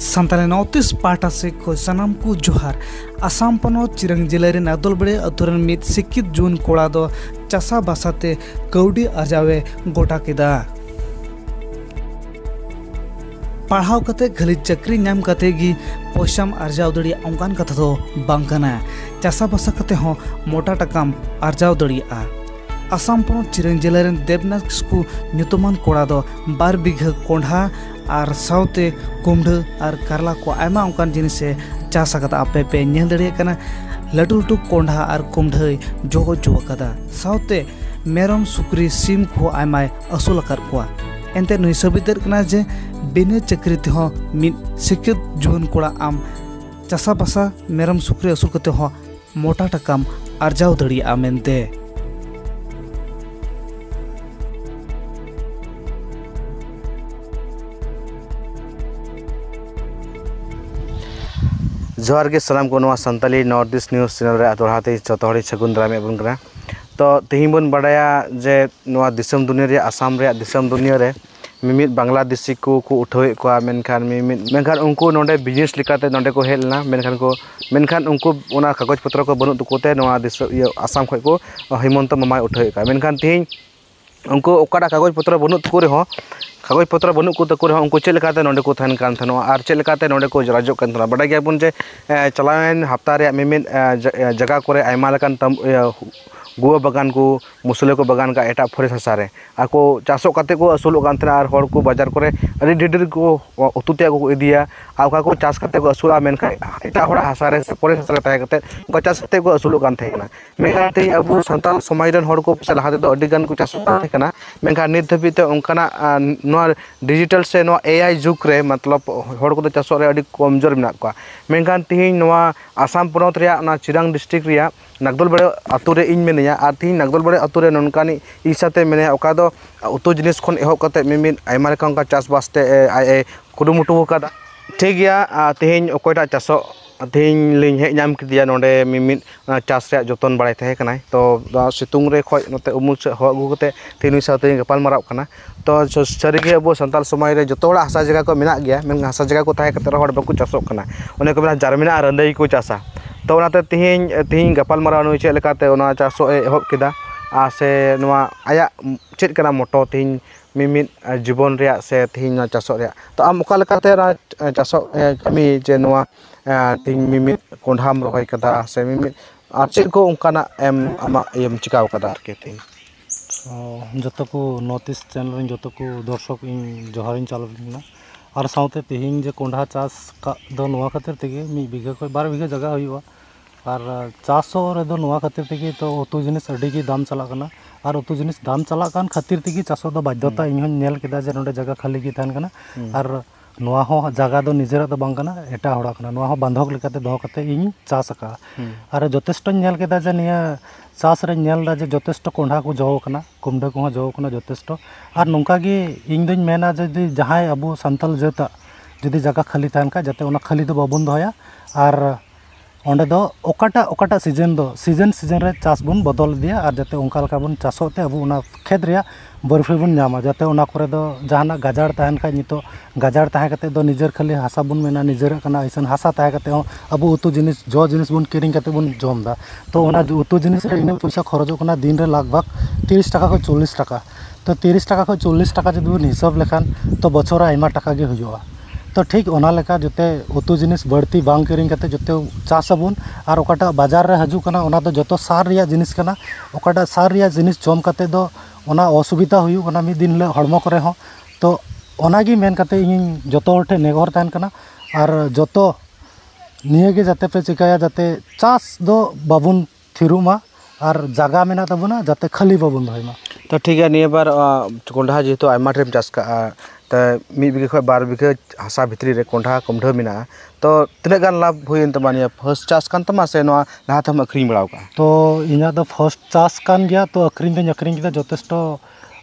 सानताली नौतिस पाटा से को सनाम को जोहार आसाम पनोत चिरंग जिले रे नादलबड़े अतुरन मित सिक्कित जून कोड़ा दो चासा बासाते कौडी आजावे गोटा केदा पढ़ाव कते खाली चक्री नाम कते गी पैसाम आर्जाव दड़िया अंकान कथा दो बांग कना चासा बासा कते हो मोटा टकाम आर्जाव दड़िया आसाम पनोत चिरंग जिले रे देवनाथ को नुतुमान कोड़ा दो 12 बीघा कोंढा और साउते कुमढ़ा और करला को आयमा अंकान जिनिस से चास आकदा आपे पे नेल दड़िया कना लटू लटू कोंढा और कुमढ़ा जोगो जो कदा साउते मेरम सुक्री सिम को आयमा असुल कर कोआ एंते नुई सबितर कना जे बिना चक्री ते हो मिद सिक्कित जुन कोड़ा आम चासा बासा मेरम सुक्री असुल कते हो मोटा टकाम आर्जाव दड़िया मेनते जोहार के सलाम को नवा Santali north east news channel रे दोहराते जतोहरी सगुन दाराम एबन करा तो तेही बन बड़ाया जे नवा दिसम दुनिया रे आसाम रे दिसम दुनिया रे मिमित बांग्लादेशी को उठावे को मेनखान उनको नोडे बिजनेस लिकाते नोडे को हेलना मेनखान उनको ओना कागज पत्र को बनु तुकोते नवा दिसम आसाम खय को हेमंत मामाय उठावे का मेनखान तेही उनको ओकाडा कागज पत्र बनु तुको रे हो कागज पत्र बनू को तक उनको चलते नोडे को थान कान थानो और चलते नोडे को राजो कान थानो बड़ा गयाबन जे चलावेन हफ्ता रे मिमित जगह करे आयमा लकान गुआ बागान को मुसले को बागान का एटा फरेस्ट हसारे आको चासो काते को असुल कान थाना और हर को बाजार करे अरे ढेर को उतुतिया को इदिया आका को चास काते को असुला मेनखा एटा होड़ा हसारे फरेस्ट हसारे ताय काते को चास काते को असुल कान थायना मेनखा ते अब संताल समाज रन हर को लहा दे अडी गान को चास थायना मेनखा नित धबिते उनकाना नोआ डिजिटल से नोआ एआई जुग रे मतलब हर को चासो रे अडी कमजोर मेना को मेनखा तिहिन नोआ आसाम पनोत रे ना चिरांग डिस्ट्रिक्ट रे नागदलबड़े अतु रे इन मेनिया और तीन नागदलबड़े अतु रे ननकानी इसाते मेने ओका दो उतु जिनिस खन एहो कते मिमिन आयमा लेका चास बासते आए कुडुमुटु कदा ठीक गया तेहेन ओकयटा चासो तेहेन लिंग हे नाम किदिया नोडे मिमिन चास रे जतन बाड़ाय थाहे कनाय तो सितुंग रे खय नते उमुल से हो अगु कते तेनुई साथे गपाल माराव कना तो सारिगे अब संताल समाज रे जतो हसा जगह को मेना गया मेन हसा जगह को थाहे कते हड़ बाकु चासो कना ओने को मेना जारमिना और अंदई को चासा तो उनाते तिहिन गपाल माराव नुई चेक लेकाते ओना चासो एहब केदा आ से नोआ आया चेक कना मोटो तिहिन मिमित जीवन रे से तिहिन चासो रे तो आम ओका लेकाते चासो कमी जे नोआ तिहिन मिमित कोंढाम रहोय कदा से मिमित आ चेक को उनकाना एम आमा एम चिकाव कदा आरके तिहिन जतो को नॉर्थ ईस्ट चैनल जतो को दर्शक इन जोहारिन चालना और साउते तिहिन जे कोंढा चास का दो नोआ खातिर तेगे 1 बीघा को 12 बीघा जगह हुआ और चासो रे दो नोआ खातिर तेगे तो उतु जिनिस अडी की दाम चला कना और उतु जिनिस दाम चला कान खातिर तेगे चासो दो बाध्यता इन नेल केदा जे नोडे जगह खाली की थान कना और नोआ हो जगह दो निजेरा तो बांग कना एटा होड़ा कना नोआ हो बांधक लेकाते दो कते इन चास का और जथेष्ट नेल केदा जे निया चास रे नेल दा जे जथेष्ट कोंढा को जो कना कुमढ़ा को जो कना जथेष्ट और नोंका गे इन दिन मेना जदि जहाय अबो संतल जेता जदि जगह खाली थान का जाते ओना खाली दो बाबन दोया और ओंडे दो ओकाटा सीजन दो सीजन रे चास बन बदल दिया और जाते उनका लका बन चासोते अब उना खेत रे बर्फी बन नामा जाते उना करे दो जहाना गाजार तहन का नितो गाजार तह कते दो निजर खाली हासा बन मेना निजर कना ऐसन हासा तह कते अब उतु जिनिस जो जिनिस बन किरिंग कते बन जम दा तो उना उतु जिनिस रे इन पैसा खरचो कना दिन रे लगभग 30 टाका को 40 टाका तो 30 टाका को 40 टाका जदि बन हिसाब लेखान तो बछर आयमा टाका गे हुआ तो ठीक ओना लेका जोते उतु जिनिस बढ़ती बांग किरिंग कते जोते चास आबुन और ओकाटा बाजार रे हजू कना ओना दो जोतो सार रिया जिनिस कना ओकाटा सार रिया जिनिस जम कते दो ओना असुविधा हुयु कना मि दिन ले हड़मो करे हो तो ओनागी मेन कते इन जोतो हटे नेगोर तान कना और जोतो नियेगे जाते पे चिकाया जाते चास दो बाबुन थिरुमा और जगह मेना तबुना जाते खाली बाबुन होयमा तो ठीक है निये बार कोंढा जेतो आयमा टेम चास का तो 1 बीघा खय 12 बीघा हसा भितरी रे कोंढा कुमढ़ा मिना तो तिना गान लाभ हुइन तमानिया फर्स्ट चास कान तमा से नोआ लाहातम अखरिंग बड़ाव का तो इना दो फर्स्ट चास कान गया तो अखरिंग किदा जथेष्ट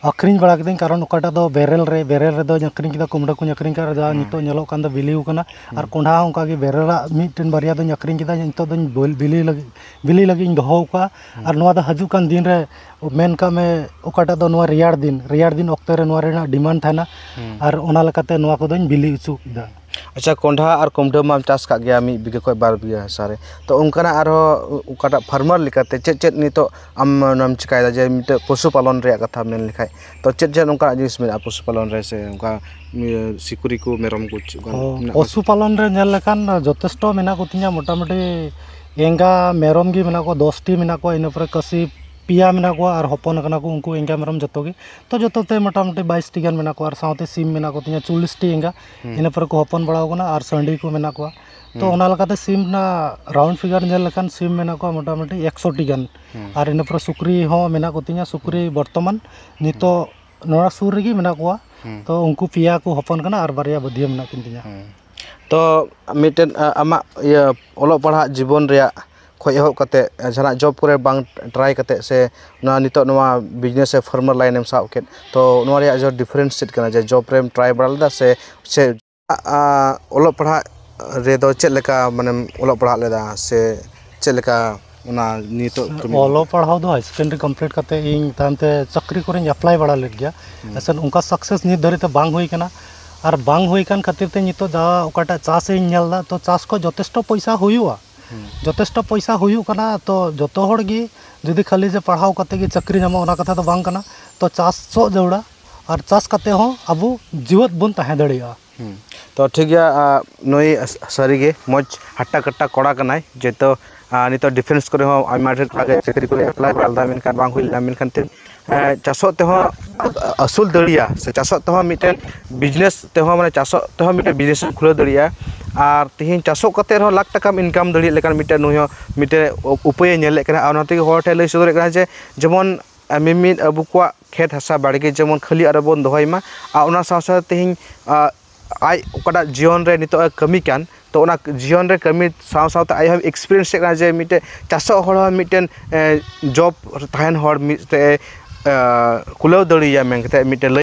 अखरिंग बड़ा किदिन कारण ओकाटा दो बेरेल रे दो अखरिंग किदा कुमढ़ा को अखरिंग कर जा नितो नेलो कान दो बिलिउ कना और कोंढा उनका के बेरेला मिटन बारिया दो अखरिंग किदा नितो दो बिली लगी दोहो का और नोआ दो हजू कान दिन रे मेन का में ओकाटा दो नोआ रियाड़ दिन ऑक्टे रे नोआ रे डिमांड थाना और ओना लकाते नोआ को दोन बिली उचु दा अच्छा कोंढा और कुमडा माम चाष का गया मी बिघा खय 2 बिघा सारे तो उनकाना आरो उकाटा फार्मर लिकाते चेत नितो आम नाम चिकायदा जे मिटे पशुपालन रे कथा मेन लिखाय तो चेत उनका जिनिस में पशुपालन रे से उनका सिकुरी को मेरम को पशुपालन रे नेल लेखान जथेष्ट मेना को तिया मोटामुटी एंगा मेरम गी मेना को 10 टी मेना को इन पर कसी पिया मेना को और हपन कना को उनको एंगा मेरम जतो गे तो जतोते मोटामुटी 22 टी गान मेना को और साउते सिम मेना को तिया 40 टी एंगा इन पर को हपन बड़ाव कना और संडी को मेना को तो ओना लकाते सिम ना राउंड फिगर नेल लेखान सिम मेना को मोटामुटी 100 टी गान और इन पर सुक्री हो मेना को तिया सुक्री वर्तमान नितो नोरा सुर रेगी मेना को तो उनको पिया को हपन कना और बारिया बदिया मेना किन तिया तो मिटेन आमा ये ओलो पढ़ा जीवन रे खय एहब कते जहां जॉब करे बांग ट्राई कते से ना नितो नवा बिजनेस फार्मर लाइन एम साब के तो नवा रे जो डिफरेंस सेट कना जे जॉब रे ट्राई बड़ालदा से ओलो पढ़ा रे दो चेक लेका माने ओलो पढ़ा लेदा से चेक लेका ओना नितो ओलो पढ़ाव दो हाई सेकेंडरी कंप्लीट करते इन तामते चाकरी करे अप्लाई बड़ा ले गया ऐसा उनका सक्सेस नि धरिते बांग होई कना और बांग होई कान खातिर ते नितो जा ओकाटा चास इन नेलदा तो चास को जथेष्ट पैसा होयुआ जथेष्ट पैसा होयु कना तो जतो हड़ गी जदि खाली जे पढ़ाव करते गी चाकरी नामो ओना कथा तो बांग कना तो चास सो जौड़ा और चास करते हो अब जीवत बन तहे दड़िया तो ठीक गया नई सारीगे मज हट्टा कट्टा कोड़ा कनाय जेतो नितो डिफेंस करे हो आइमा ढेर चाकरी करे अप्लाई बालदा मेनखान बांग हुइला मेनखान ते चासो ते हो असूल दड़िया से चासो ते हो मिटेन बिजनेस ते हो माने चासो ते हो मिटे बिजनेस खुले दड़िया और तिहिन चासो कते रहो लाख टका इनकाम दड़िया लेकान मिटे नुयो मिटे उपाय नेले कना ओनाते हर ठे लई सदर कना जे जेमन मिमिन अबु को खेत हसा बाड़गे जेमन खाली आरो बन दोहयमा आ ओना सासा तिहिन आई ओकाटा जीवन रे नितो कमी कान तो ओना जीवन रे कमी साव सावते आई हम एक्सपीरियंस कना जे मिटे चासो हड़ मिटेन जॉब ताहन हड़ मिटे कुलाव दड़िया मेनते मिटे